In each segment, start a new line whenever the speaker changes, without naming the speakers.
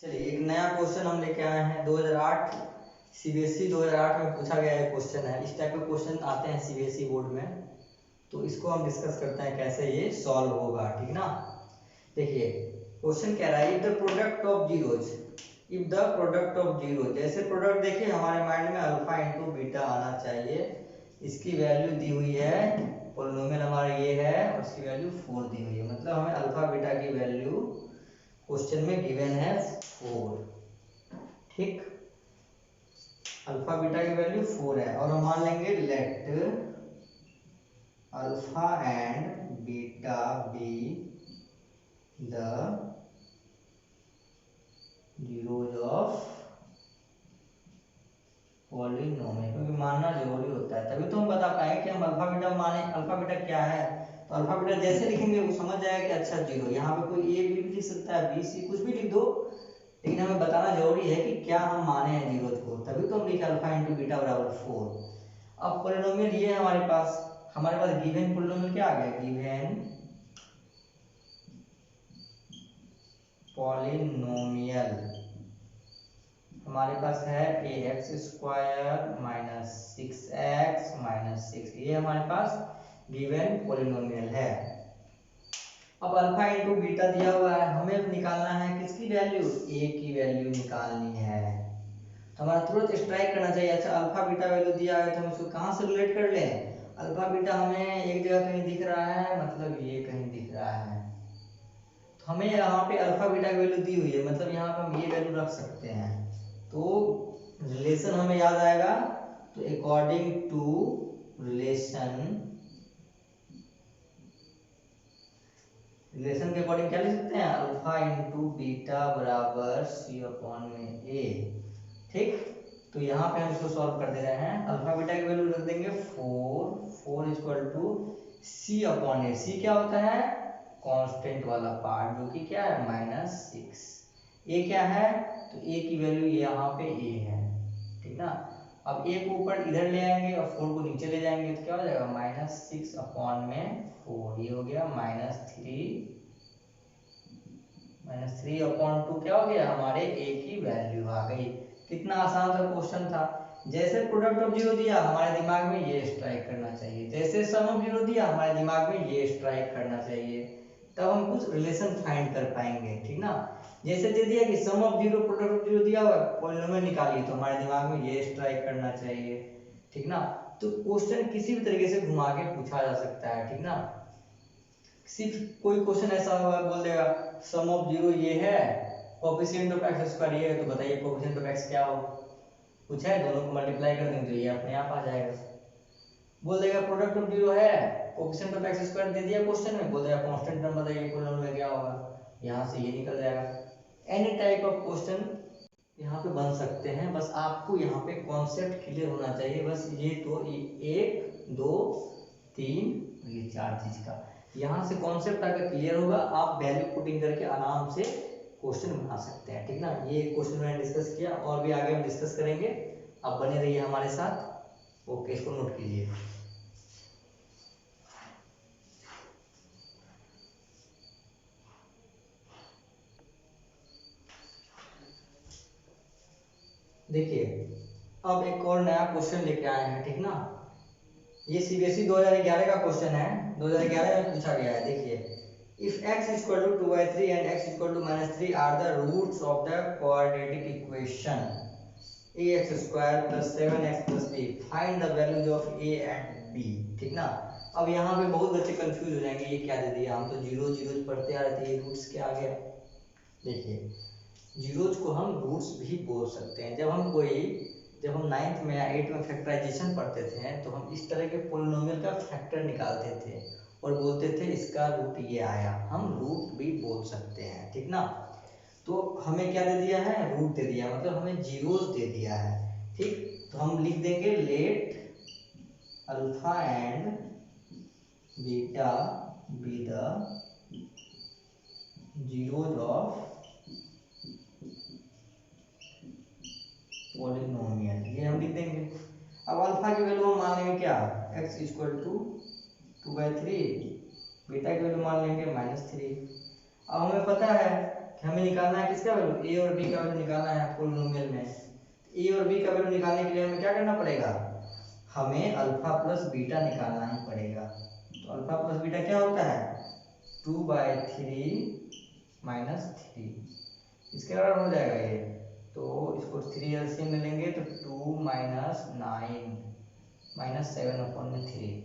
चलिए एक नया क्वेश्चन हम लेके आए हैं 2008 सीबीएसई 2008 में पूछा गया है क्वेश्चन है। इस टाइप के क्वेश्चन आते हैं सीबीएसई बोर्ड में, तो इसको हम डिस्कस करते हैं कैसे ये सॉल्व होगा, ठीक ना। देखिए क्वेश्चन कह रहा है if the product of zeros, if the product of zero, जैसे प्रोडक्ट देखिए हमारे माइंड में अल्फा इंटू बीटा आना चाहिए। इसकी वैल्यू दी हुई है, पोलिनोमियल हमारा ये है और इसकी वैल्यू 4 दी हुई है, मतलब हमें अल्फा बीटा की वैल्यू क्वेश्चन में गिवन है 4, ठीक। अल्फा बीटा की वैल्यू 4 है और हम मान लेंगे let alpha and beta be the zeros of polynomial, क्योंकि मानना जरूरी होता है तभी तो हम बता पाएंगे कि हम अल्फा बीटा माने। अल्फा बीटा क्या है, तो अल्फा बीटा जैसे लिखेंगे वो समझ जाएगा कि अच्छा जीरो, यहाँ पे कोई ए बी भी लिख सकता है, बी सी कुछ भी लिख दो, लेकिन हमें बताना जरूरी है कि क्या हम माने हैं जीरो को, तभी तो हम लिखे अल्फा इंटू बीटा बराबर 4। अब पॉलिनोमियल ये है हमारे पास गिवन पॉलिनोमियल क्या आ गया, गिवन पॉलिनोमियल हमारे पास है a x square minus 6x minus 6, ये हमारे पास गिवन पॉलिनोमियल है। अब अल्फा इंटू बीटा दिया हुआ है, हमें निकालना है किसकी वैल्यू, ए की वैल्यू निकालनी है। तो हमारा तुरंत स्ट्राइक करना चाहिए। अच्छा अल्फा बीटा वैल्यू दिया है तो हम इसको कहाँ से रिलेट कर लें, अल्फा बीटा हमें एक जगह कहीं दिख रहा है, मतलब ये कहीं दिख रहा है, तो हमें यहाँ पे अल्फा बीटा की वैल्यू दी हुई है, मतलब यहाँ पे हम ये वैल्यू रख सकते हैं, तो रिलेशन हमें याद आएगा। तो अकॉर्डिंग टू रिलेशन के अकॉर्डिंग क्या लिख सकते हैं, अल्फा इंटू बीटा बराबर सी अपॉन में ए, ठीक। तो यहाँ पे हम इसको सॉल्व कर दे रहे हैं, अल्फा बीटा की वैल्यू रख देंगे 4 इक्वल टू सी अपॉन ए, सी क्या होता है, कांस्टेंट वाला पार्ट जो कि क्या है -6, ए क्या है, तो ए की वैल्यू यहाँ पे ए है, ठीक ना। अब ए को ऊपर इधर ले आएंगे और 4 को नीचे ले जाएंगे तो क्या हो जाएगा -6 अपॉन में 4, ये हो गया -3 अपॉन 2, क्या हो गया हमारे ए की वैल्यू आ गई। कितना आसान सा क्वेश्चन था। जैसे प्रोडक्ट ऑफ जीरो दिया हमारे दिमाग में ये स्ट्राइक करना चाहिए, जैसे सम ऑफ जीरो दिया हमारे दिमाग में ये स्ट्राइक करना चाहिए, तब हम कुछ रिलेशन फाइंड कर पाएंगे, ठीक ना। जैसे दे दिया कि sum of zero product of zero दिया हुआ है, पॉलिनोमियल निकालिए, तो हमारे दिमाग में ये स्ट्राइक करना चाहिए, ठीक ना। तो क्वेश्चन किसी भी तरीके से घुमा के पूछा जा सकता है, ठीक ना। सिर्फ कोई क्वेश्चन ऐसा होगा बोल देगा सम ऑफ जीरो ये है, कोएफिशिएंट ऑफ एक्स स्क्वायर ये है, तो बताइए कोएफिशिएंट ऑफ एक्स क्या हो, कुछ है, दोनों को मल्टीप्लाई कर देंगे तो ये अपने आप आ जाएगा। बोल देगा प्रोडक्ट ऑफ जीरो है, कोएफिशिएंट ऑफ एक्स स्क्वायर दे दिया क्वेश्चन में, बोल देगा कांस्टेंट टर्म बताइए पॉलिनोमियल क्या होगा, यहाँ से ये निकल जाएगा। एनी टाइप ऑफ क्वेश्चन यहाँ पे बन सकते हैं, बस आपको यहाँ पे कॉन्सेप्ट क्लियर होना चाहिए, बस ये तो 1 2 3 ये 4 चीज का यहाँ से कॉन्सेप्ट अगर क्लियर होगा, आप वैल्यू पुटिंग करके आराम से क्वेश्चन बना सकते हैं, ठीक ना। ये क्वेश्चन मैंने डिस्कस किया और भी आगे हम डिस्कस करेंगे, आप बने रहिए हमारे साथ। ओके, इसको नोट कीजिए। देखिए अब एक और नया क्वेश्चन लेके आए हैं, ठीक ना। ये सीबीएसई 2011 का क्वेश्चन है, 2011 में पूछा गया है। देखिए if x is equal to 2/3 and x is equal to -3 are the roots of the quadratic equation ax square plus 7x plus b, find the values of a and b, ठीक ना। अब यहाँ पे बहुत बच्चे कंफ्यूज हो जाएंगे, ये क्या दे दिया, हम तो जीरो जीरो पढ़ते आ रहे थे, ये रूट्स क्या आ गया। देखिए जीरोज को हम रूट्स भी बोल सकते हैं। जब हम 9th में या 8th में फैक्टराइजेशन पढ़ते थे तो हम इस तरह के पोलिनोमियल का फैक्टर निकालते थे और बोलते थे इसका रूट ये आया, हम रूट भी बोल सकते हैं, ठीक ना। तो हमें क्या दे दिया है, रूट दे दिया, मतलब हमें जीरोज दे दिया है, ठीक। तो हम लिख देंगे let alpha and beta be the zeros of polynomial, ये हम लिख देंगे। अब अल्फा की वैल्यू हम मान लेंगे क्या, x इक्वल टू 2/3, बीटा की वैल्यू मान लेंगे -3। अब हमें पता है हमें निकालना है किसका वैल्यू, ए और बी का वैल्यू निकालना है पोलिनोमियल में। ए और बी का वैल्यू निकालने के लिए हमें क्या करना पड़ेगा, हमें अल्फा प्लस बीटा निकालना ही पड़ेगा। तो अल्फा प्लस बीटा क्या होता है, 2/3 माइनस 3, इसके बराबर हो जाएगा ये। तो इसको 3 एलसीएम में लेंगे तो 2 माइनस 9 माइनस 7/3।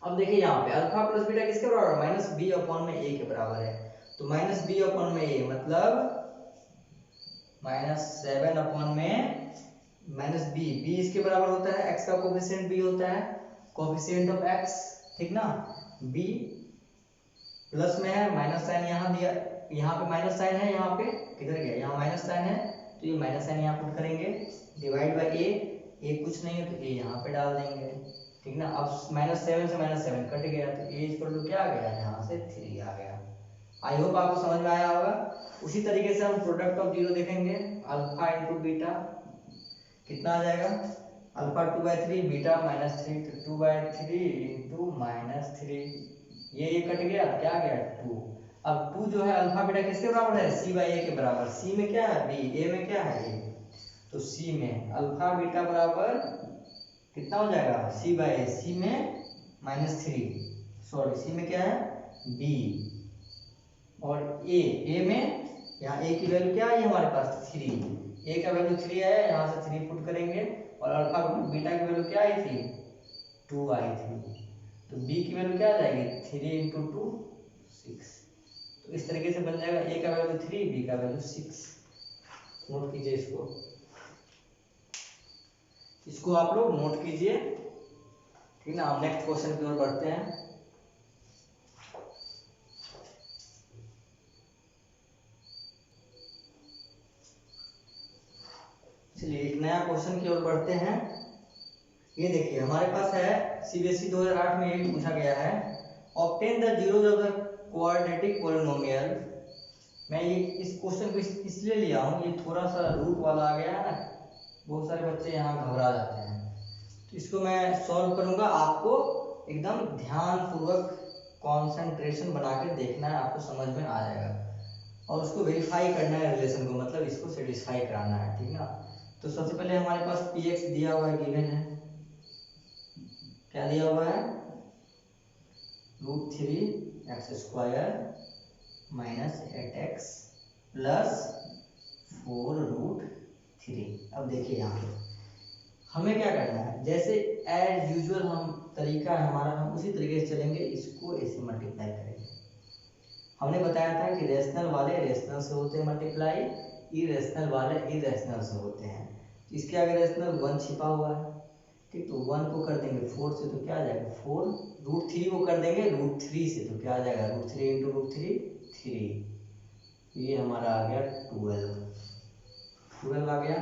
अब देखिए यहाँ पे अल्फा प्लस बीटा किसके बराबर, माइनस बी अपॉन में ए के बराबर है। तो माइनस बी अपॉन में ए मतलब माइनस 7 अपॉन में माइनस बी, बी इसके बराबर होता है, एक्स का कोफिशिएंट बी होता है, कोफिशिएंट ऑफ एक्स, ठीक ना। बी प्लस में है, माइनस साइन यहाँ दिया, यहाँ पे माइनस साइन है, यहाँ पे किधर गया, यहाँ माइनस साइन है, तो ये माइनस साइन यहाँ पुट करेंगे, डिवाइड बाय ए कुछ नहीं है तो ए यहाँ पे डाल देंगे, ठीक ना। अब माइनस 7 से माइनस 7 कट गया तो ए इक्वल टू क्या आ गया, यहाँ से 3 आ गया। आई होप आपको समझ में आया होगा। उसी तरीके से हम प्रोडक्ट ऑफ जीरो देखेंगे, अल्फा इंटू बीटा कितना आ जाएगा, अल्फा 2/3 बीटा -3, तो 2/3 इंटू -3, ये कट गया, क्या गया 2। अब 2 जो है अल्फा बीटा किसके बराबर है, c/a के बराबर। c में क्या है b, a में क्या है a, तो c में अल्फा बीटा बराबर कितना हो जाएगा, c/a, c में -3, सॉरी c में क्या है b, और a में यहाँ a की वैल्यू क्या आई हमारे पास 3, a का वैल्यू 3 आया, यहाँ से 3 पुट करेंगे, और अल्फा बीटा की वैल्यू क्या आई थी 2 आई थी, तो b की वैल्यू क्या आ जाएगी 3 इंटू 2 6। तो इस तरीके से बन जाएगा, a का वैल्यू 3, b का वैल्यू 6। नोट कीजिए इसको आप लोग नोट कीजिए, ठीक ना। हम नेक्स्ट क्वेश्चन की ओर बढ़ते हैं। चलिए एक नया क्वेश्चन की ओर बढ़ते हैं। ये देखिए हमारे पास है सीबीएसई 2008 में ये पूछा गया है, obtain the zeros of the quadratic polynomial. मैं ये इस क्वेश्चन को इसलिए लिया हूँ, ये थोड़ा सा रूट वाला आ गया है ना, बहुत सारे बच्चे यहाँ घबरा जाते हैं, तो इसको मैं सॉल्व करूंगा। आपको एकदम ध्यान पूर्वक कंसंट्रेशन बना के देखना है, आपको समझ में आ जाएगा, और उसको वेरीफाई करना है रिलेशन को, मतलब इसको सेटिस्फाई कराना है, ठीक ना। तो सबसे पहले हमारे पास px दिया हुआ है, गिवन है, क्या दिया हुआ है √3x² माइनस 8x प्लस 4√3। अब देखिए यहाँ पे हमें क्या करना है, जैसे एज यूजुअल हम तरीका है हमारा, हम उसी तरीके से चलेंगे, इसको ऐसे मल्टीप्लाई करेंगे। हमने बताया था कि रेशनल वाले रेशनल से होते हैं मल्टीप्लाई, इरेशनल वाले इरेशनल से होते हैं। तो इसके आगे रेशनल 1 छिपा हुआ है, ठीक, तो 1 को कर देंगे 4 से तो क्या आ जाएगा 4, √3 को कर देंगे √3 से तो क्या आ जाएगा √3 इंटू √3 3, ये हमारा आ गया 12 आ गया।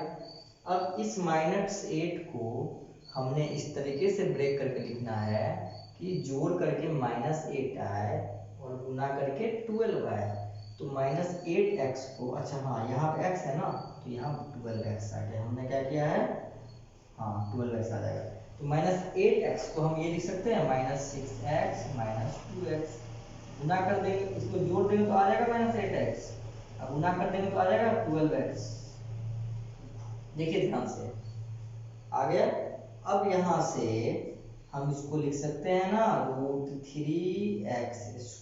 अब इस -8 को हमने इस तरीके से ब्रेक करके लिखना है कि जोड़ करके -8 आए और गुना करके 12 आए, तो -8x को, अच्छा हाँ यहाँ पे x है ना, तो यहाँ 12x आ गया, हमने क्या किया है, हाँ 12x आ जाएगा। तो -8x को हम ये लिख सकते हैं -6x -2x, गुना कर देंगे, इसको जोड़ देंगे तो आ जाएगा -8x, अब गुना कर देंगे तो आ जाएगा 12x। देखिए ध्यान से आ गया। अब यहाँ से हम इसको लिख सकते हैं ना √3x²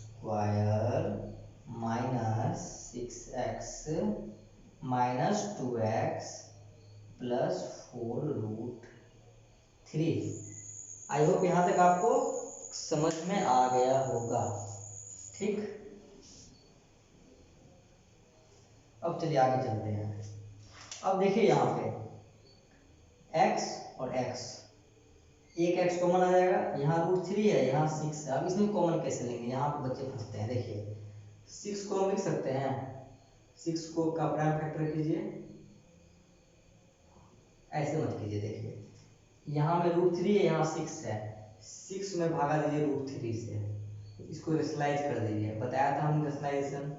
minus 6x minus 2x plus 4√3। I hope यहाँ तक आपको समझ में आ गया होगा, ठीक। अब चलिए आगे चलते हैं। अब देखिए यहाँ पे x और x, एक x कॉमन आ जाएगा, यहाँ √3 है, यहाँ 6 है। अब इसमें कॉमन कैसे लेंगे, यहाँ पे बच्चे फंसते हैं। देखिए 6 को हम लिख सकते हैं, 6 को का प्राइम फैक्टर कीजिए, ऐसे मत कीजिए, देखिए यहाँ में √3 है, यहाँ 6 है, 6 में भागा दीजिए √3 से, इसको रेशनलाइज कर दीजिए, बताया था हमने रेशनलाइजेशन,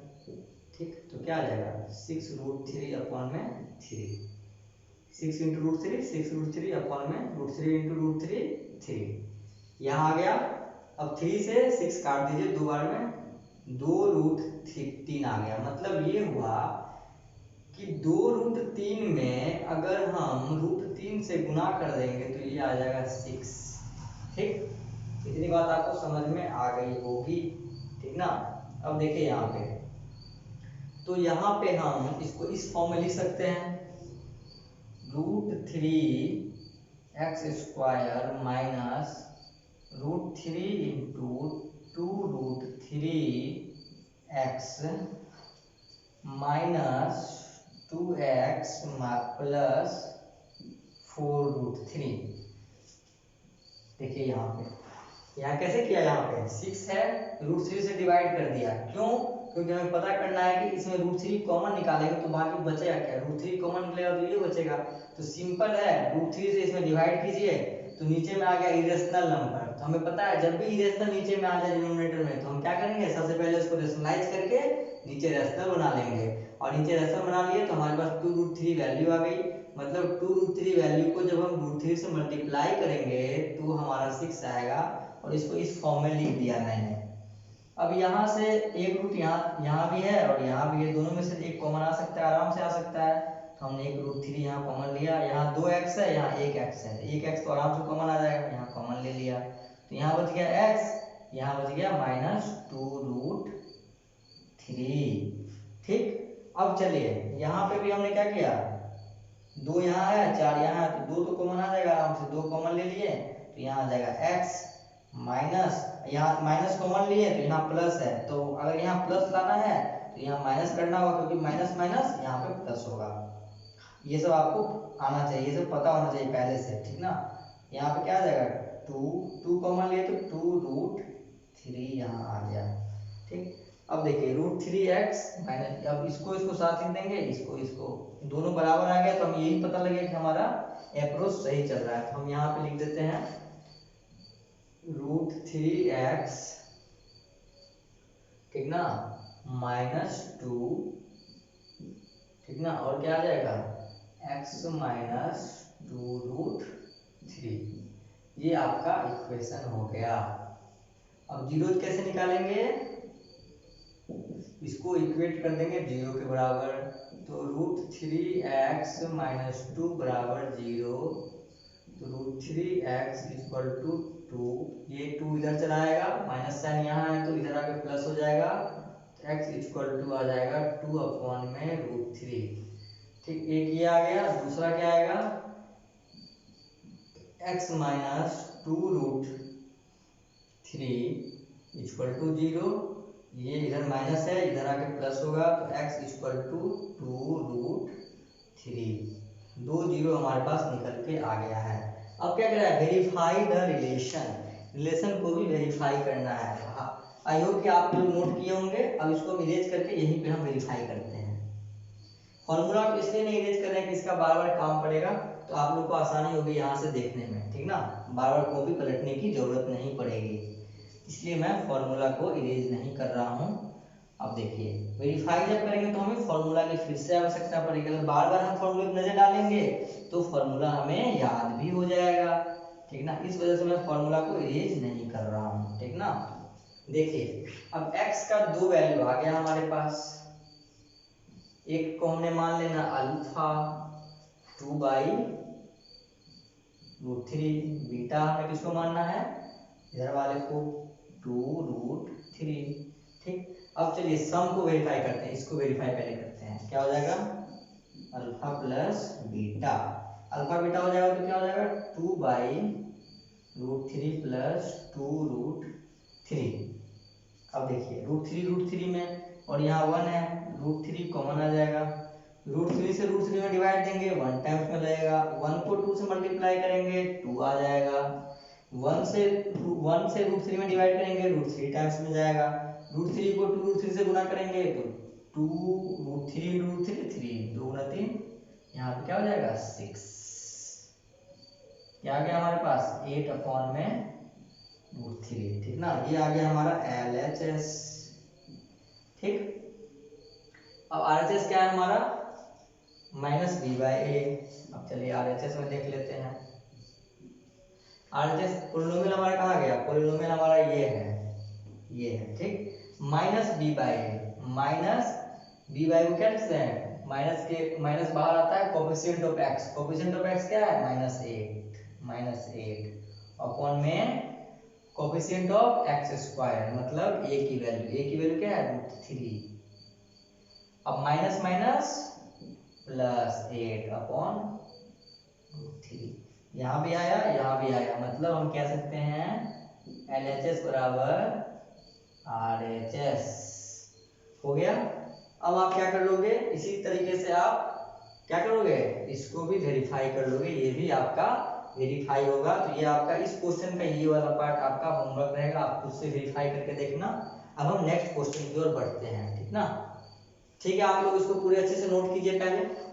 ठीक। तो क्या आ जाएगा 6√3 अपॉन में 3, 6 इंटू √3, 6√3 अपॉन में √3 इंटू √3 3, यहाँ आ गया। अब 3 से 6 काट दीजिए, 2 बार में 2√3 आ गया। मतलब ये हुआ कि 2√3 में अगर हम √3 से गुना कर देंगे तो ये आ जाएगा 6। ठीक, इतनी बात आपको समझ में आ गई होगी, ठीक ना। अब देखिए यहाँ पे, तो यहाँ पे हम इसको इस फॉर्म में लिख सकते हैं, √3x² minus √3 into 2√3x minus 2x plus 4√3। देखिए यहाँ पे, यहाँ कैसे किया, यहाँ पे 6 है, √3 से डिवाइड कर दिया। क्यों? क्योंकि हमें पता करना है कि इसमें √3 कॉमन निकालेंगे तो बाकी बचेगा क्या, √3 कॉमन निकलेगा तो ये बचेगा। तो सिंपल है, √3 से इसमें डिवाइड कीजिए तो नीचे में आ गया इरेशनल नंबर। तो हमें पता है जब भी इरेशनल नीचे में आ जाए डिनोमिनेटर में, तो हम क्या करेंगे, सबसे पहले उसको रेशनलाइज करके नीचे रेशनल बना लेंगे। और नीचे रेशनल बना लिए तो हमारे पास 2√3 वैल्यू आ गई। मतलब 2√3 वैल्यू को जब हम √3 से मल्टीप्लाई करेंगे तो हमारा 6 आएगा। और इसको इस फॉर्म में लिख दिया मैंने। अब यहाँ से एक रूट यहाँ भी है और यहाँ भी है, दोनों में से एक कॉमन आ सकता है, आराम से आ सकता है। तो हमने एक √3 यहाँ कॉमन लिया, यहाँ 2x है, यहाँ 1x है, 1x तो आराम से कॉमन आ जाएगा, यहाँ कॉमन ले लिया। तो यहाँ बच गया x, यहाँ बच गया -2√3। ठीक, अब चलिए यहाँ पे भी हमने क्या किया, 2 यहाँ है, 4 यहाँ है, तो 2 तो कॉमन आ जाएगा आराम से, 2 कॉमन ले लिए तो यहाँ आ जाएगा x माइनस, यहाँ माइनस कॉमन लिए तो यहाँ प्लस है। तो अगर यहाँ प्लस लाना है तो यहाँ माइनस करना होगा, क्योंकि माइनस माइनस यहाँ पे प्लस होगा। ये सब आपको आना चाहिए, ये सब पता होना चाहिए पहले से, ठीक ना। यहाँ पे क्या आ जाएगा, 2 कॉमन लिए तो 2√3 यहाँ आ गया। ठीक, अब देखिए √3x माइनस, अब इसको साथ लिख देंगे, इसको दोनों बराबर आ गया तो हम यही पता लगे कि हमारा अप्रोच सही चल रहा है। तो हम यहाँ पे लिख देते हैं √3x, ठीक ना, -2, ठीक ना, और क्या आ जाएगा x माइनस 2√3। ये आपका इक्वेशन हो गया। अब जीरो कैसे निकालेंगे, इसको इक्वेट कर देंगे 0 के बराबर। तो √3x माइनस 2 बराबर 0। तो √3x इक्वल टू 2, ये 2 इधर चला आएगा, माइनस साइन यहाँ है तो इधर आके प्लस हो जाएगा। तो x इक्वल टू आ जाएगा 2/√3। ठीक, एक ये आ गया, दूसरा क्या आएगा, x माइनस 2√3 इक्वल टू 0। ये इधर माइनस है, इधर आके प्लस होगा, तो x इक्वल टू 2√3। 2 0 हमारे पास निकल के आ गया है। अब क्या करें, वेरीफाई द रिलेशन को भी वेरीफाई करना है। आई होप कि आप लोग नोट किए होंगे। अब इसको हम इरेज करके यहीं पे हम वेरीफाई करते हैं। फॉर्मूला को इसलिए नहीं इरेज कर रहे हैं कि इसका बार बार काम पड़ेगा, तो आप लोग को आसानी होगी यहाँ से देखने में, ठीक ना, बार बार कॉपी पलटने की जरूरत नहीं पड़ेगी, इसलिए मैं फॉर्मूला को इरेज नहीं कर रहा हूँ। अब देखिए वेरीफाई जब करेंगे तो हमें फॉर्मूला की फिर से आवश्यकता पड़ेगी। अगर बार बार हम फॉर्मूले पर नजर डालेंगे तो फॉर्मूला हमें याद भी हो जाएगा, ठीक ना। इस वजह से मैं फॉर्मूला को इरेज नहीं कर रहा हूँ, ठीक ना। देखिए अब x का 2 वैल्यू आ गया हमारे पास। एक को हमने मान लेना अल्फा 2/√3, बीटा हमें किसको मानना है, इधर वाले को 2√3। ठीक, अब चलिए सम को वेरीफाई करते हैं, इसको वेरीफाई पहले करते हैं। क्या हो जाएगा, alpha plus beta, alpha beta हो जाएगा तो क्या हो जाएगा 2/√3 प्लस 2√3। अब देखिए √3 में और यहाँ 1 है, √3 कॉमन आ जाएगा। √3 से √3 में डिवाइड देंगे 1 टाइम्स में लगेगा, 1 को 2 से मल्टीप्लाई करेंगे 2 आ जाएगा। 1 से √3 में डिवाइड करेंगे √3 टाइम्स में जाएगा। √3 को 2√3 से गुना करेंगे तो 2√3 3 2 गुना 3, यहाँ पे क्या हो जाएगा 6। क्या आ गया हमारे पास 8/√3, ठीक ना। ये आ गया हमारा LHS। ठीक, अब RHS क्या है हमारा, -b/a। अब चलिए RHS में देख लेते हैं। RHS पॉलिनोमियल हमारा कहाँ गया, पॉलिनोमियल हमारा ये है, ठीक। Minus B by A, minus B by को क्या लिखते हैं, माइनस बाहर आता है coefficient of X, coefficient of X क्या है -8 अपॉन में कोफिशिएंट ऑफ एक्स स्क्वायर मतलब ए की वैल्यू क्या है √3। अब माइनस माइनस +8 अपॉन √3, यहाँ भी आया मतलब हम कह सकते हैं LHS बराबर RHS हो गया। अब आप क्या कर लोगे, इसी तरीके से आप क्या करोगे, इसको भी वेरीफाई कर लोगे, ये भी आपका वेरीफाई होगा। तो ये आपका इस क्वेश्चन का ये वाला पार्ट आपका होमवर्क रहेगा, आप खुद से वेरीफाई करके देखना। अब हम नेक्स्ट क्वेश्चन की ओर बढ़ते हैं, ठीक ना। ठीक है, आप लोग इसको पूरे अच्छे से नोट कीजिए पहले।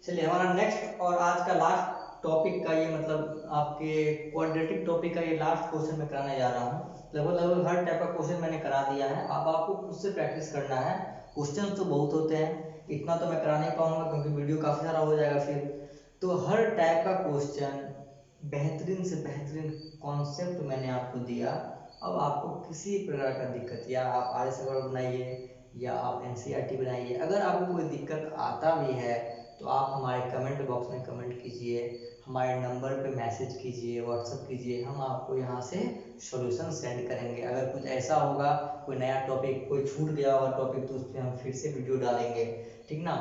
चलिए, हमारा नेक्स्ट और आज का लास्ट टॉपिक का ये मतलब आपके क्वाड्रेटिक टॉपिक का ये लास्ट क्वेश्चन मैं कराने जा रहा हूँ। लगभग हर टाइप का क्वेश्चन मैंने करा दिया है, अब आपको खुद से प्रैक्टिस करना है। क्वेश्चन तो बहुत होते हैं, इतना तो मैं करा नहीं पाऊंगा क्योंकि वीडियो काफी सारा हो जाएगा फिर। तो हर टाइप का क्वेश्चन बेहतरीन से बेहतरीन कॉन्सेप्ट मैंने आपको दिया। अब आपको किसी प्रकार का दिक्कत, या आप RS बनाइए या आप NCERT बनाइए, अगर आपको कोई दिक्कत आता भी है तो आप हमारे कमेंट बॉक्स में कमेंट कीजिए, हमारे नंबर पे मैसेज कीजिए, व्हाट्सअप कीजिए, हम आपको यहाँ से सॉल्यूशन सेंड करेंगे। अगर कुछ ऐसा होगा, कोई नया टॉपिक, कोई छूट गया होगा टॉपिक, तो उस पर हम फिर से वीडियो डालेंगे, ठीक ना।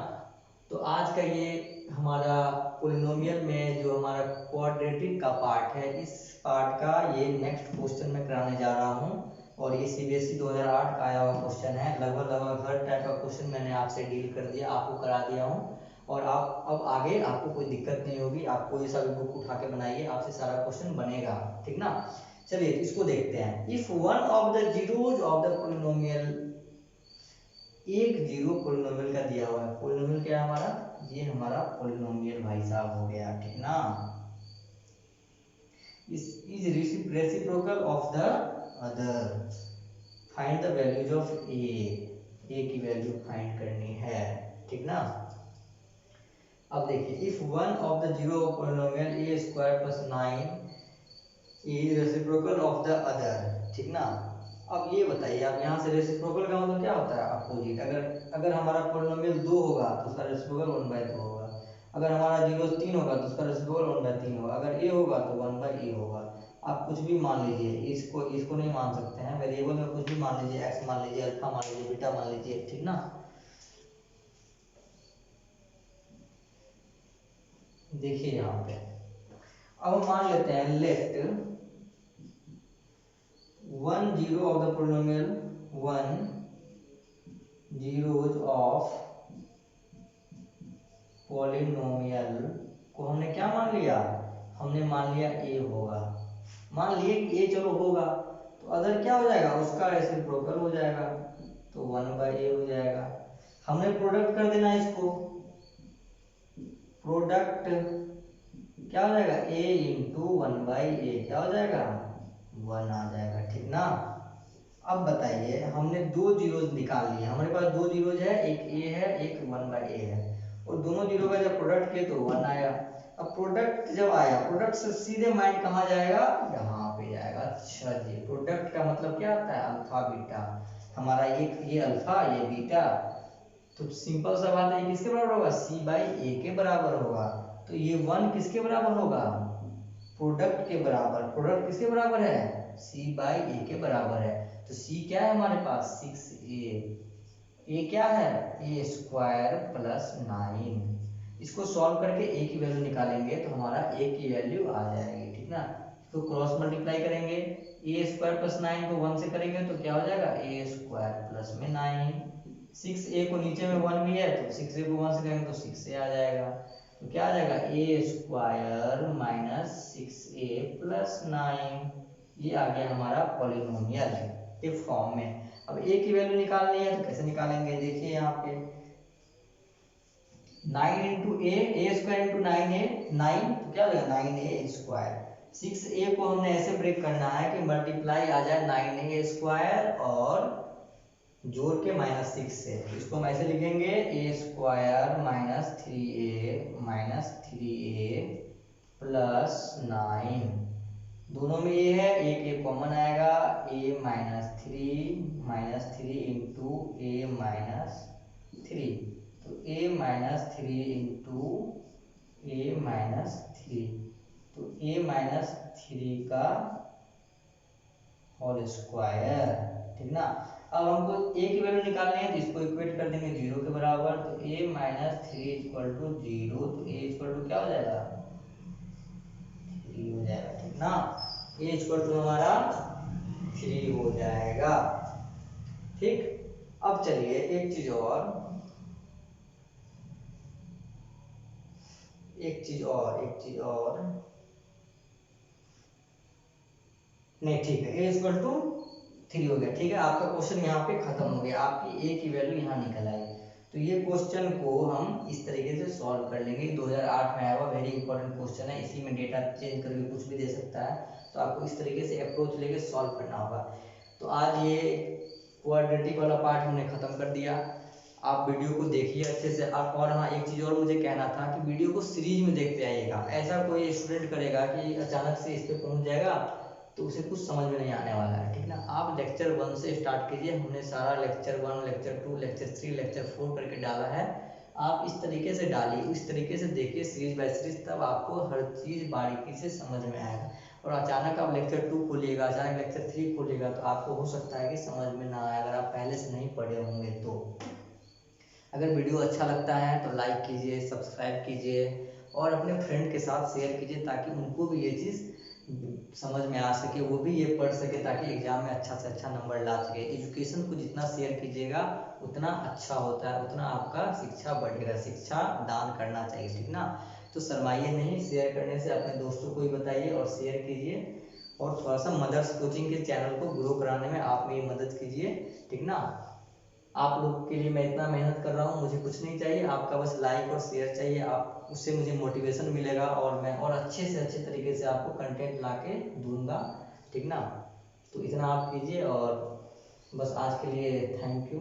तो आज का ये हमारा पोलिनोमियल में जो हमारा क्वाड्रेटिक का पार्ट है, इस पार्ट का ये नेक्स्ट क्वेश्चन मैं कराने जा रहा हूँ। और ये CBSE 2008 का आया हुआ क्वेश्चन है। लगभग हर टाइप का क्वेश्चन मैंने आपसे डील कर दिया, आपको करा दिया हूँ। और आप अब आगे आपको कोई दिक्कत नहीं होगी, आप कोई सा भी बुक उठा के बनाइए, आपसे सारा क्वेश्चन बनेगा, ठीक ना। चलिए इसको देखते हैं। If one of the zeros of the polynomial, एक जीरो पोलिनोमियल का दिया हुआ है। पोलिनोमियल क्या है हमारा, ये हमारा पोलिनोमियल भाई साहब हो गया, ठीक ना। Is reciprocal of the other, find the values of a की वैल्यू फाइंड करनी है, ठीक ना। अब देखिए, if one of the zero polynomial a² + 9 is reciprocal of the other, ठीक ना। अब ये बताइए आप, यहाँ से रेसिप्रोकल का मतलब क्या होता है, अपोजिट। अगर हमारा पोलिनोमियल 2 होगा तो उसका रेसिप्रोकल 1/2 होगा। अगर हमारा जीरो 3 होगा तो उसका रेसिप्रोकल 1/3 होगा। अगर a होगा तो 1/a होगा। आप कुछ भी मान लीजिए, इसको नहीं मान सकते हैं, वेरिएबल में कुछ भी मान लीजिए, x मान लीजिए, अल्फा मान लीजिए, बीटा मान लीजिए, ठीक ना। देखिए यहाँ पे अब मान लेते हैं, let 1 0 of the polynomial, 1 zeros of polynomial को हमने क्या मान लिया, हमने मान लिया a होगा। मान लिए कि a चलो होगा, तो अदर क्या हो जाएगा, उसका रेसिप्रोकल हो जाएगा, तो 1/a हो जाएगा। हमने प्रोडक्ट कर देना इसको, प्रोडक्ट क्या हो जाएगा, a इंटू 1/a क्या हो जाएगा, 1 आ जाएगा, ठीक ना। अब बताइए, हमने दो जीरोज निकाल लिए, हमारे पास दो जीरोज है, एक a है एक 1/a है, और दोनों जीरो का जब प्रोडक्ट किए तो 1 आया। अब प्रोडक्ट जब आया, प्रोडक्ट से सीधे माइंड कहाँ जाएगा, यहाँ पे जाएगा। अच्छा जी, प्रोडक्ट का मतलब क्या होता है, अल्फा बीटा। हमारा एक ये अल्फा ये बीटा, तो सिंपल सा बात है, ये किसके बराबर होगा, c/a के बराबर होगा। तो ये 1 किसके बराबर होगा, प्रोडक्ट के बराबर। प्रोडक्ट किसके बराबर है, c/a के बराबर है। तो c क्या है हमारे पास, 6a, a क्या है, a² + 9। इसको सॉल्व करके a की वैल्यू निकालेंगे तो हमारा a की वैल्यू आ जाएगी, ठीक ना। इसको क्रॉस मल्टीप्लाई करेंगे, a² + 9 को 1 से करेंगे तो क्या हो जाएगा, a² + 9। 6a को नीचे में 1 भी है तो 6a को 1 से करेंगे तो 6a आ जाएगा। तो क्या आ जाएगा, a² - 6a + 9। ये आ गया हमारा पॉलिनोमियल के फॉर्म में। अब a की वैल्यू निकालनी है तो कैसे निकालेंगे, देखिए यहाँ पे 9 इंटू a² × 9a, 9 तो क्या हो जाएगा 9a²। 6a को हमने ऐसे ब्रेक करना है कि मल्टीप्लाई आ जाए 9a² और जोड़ के -6 से, तो इसको हम ऐसे लिखेंगे a स्क्वायर -3a प्लस 9। दोनों में ये है, एक ए कॉमन आएगा, a-3 इंटू a-3, तो a-3 इंटू a-3, तो a-3 का होल स्क्वायर, ठीक ना। अब हमको a की वैल्यू निकालनी है, तो इसको इक्वेट कर देंगे 0 के बराबर, तो a-3 इक्वल टू 0, तो a इक्वल टू क्या हो जाएगा, 3 हो जाएगा, ठीक ना। a इक्वल टू हमारा 3 हो जाएगा, ठीक। अब चलिए एक चीज और, नहीं ठीक है, a इक्वल टू 3 हो गया, ठीक है। आपका क्वेश्चन यहाँ पे खत्म हो गया, आपकी a की वैल्यू यहाँ निकल आई। तो ये क्वेश्चन को हम इस तरीके से सॉल्व कर लेंगे, 2008 में आया हुआ वेरी इंपॉर्टेंट क्वेश्चन है, इसी में डेटा चेंज करके कुछ भी दे सकता है, तो आपको इस तरीके से अप्रोच लेके सॉल्व करना होगा। तो आज ये क्वाड्रेटिक वाला पार्ट हमने खत्म कर दिया। आप वीडियो को देखिए अच्छे से। आप, और हाँ एक चीज़ और मुझे कहना था कि वीडियो को सीरीज में देखते आइएगा। ऐसा कोई स्टूडेंट करेगा कि अचानक से इस पे पहुंच जाएगा तो उसे कुछ समझ में नहीं आने वाला है, ठीक ना। आप लेक्चर 1 से स्टार्ट कीजिए, हमने सारा लेक्चर 1, लेक्चर 2, लेक्चर 3, लेक्चर 4 करके डाला है। आप इस तरीके से डालिए, इस तरीके से देखिए सीरीज बाय सीरीज, तब आपको हर चीज़ बारीकी से समझ में आएगा। और अचानक आप लेक्चर 2 खोलिएगा, अचानक लेक्चर 3 खोलिएगा, तो आपको हो सकता है कि समझ में ना आए, अगर आप पहले से नहीं पढ़े होंगे तो। अगर वीडियो अच्छा लगता है तो लाइक कीजिए, सब्सक्राइब कीजिए और अपने फ्रेंड के साथ शेयर कीजिए, ताकि उनको भी ये चीज़ समझ में आ सके, वो भी ये पढ़ सके, ताकि एग्जाम में अच्छा से अच्छा नंबर ला सके। एजुकेशन को जितना शेयर कीजिएगा उतना अच्छा होता है, उतना आपका शिक्षा बढ़ेगा। शिक्षा दान करना चाहिए, ठीक ना। तो शर्माइए नहीं, शेयर करने से अपने दोस्तों को भी बताइए और शेयर कीजिए। और थोड़ा सा मदर्स कोचिंग के चैनल को ग्रो कराने में आप मेरी मदद कीजिए, ठीक ना। आप लोग के लिए मैं इतना मेहनत कर रहा हूँ, मुझे कुछ नहीं चाहिए, आपका बस लाइक और शेयर चाहिए। आप उससे मुझे मोटिवेशन मिलेगा और मैं और अच्छे से अच्छे तरीके से आपको कंटेंट ला के दूंगा, ठीक ना। तो इतना आप कीजिए और बस आज के लिए थैंक यू।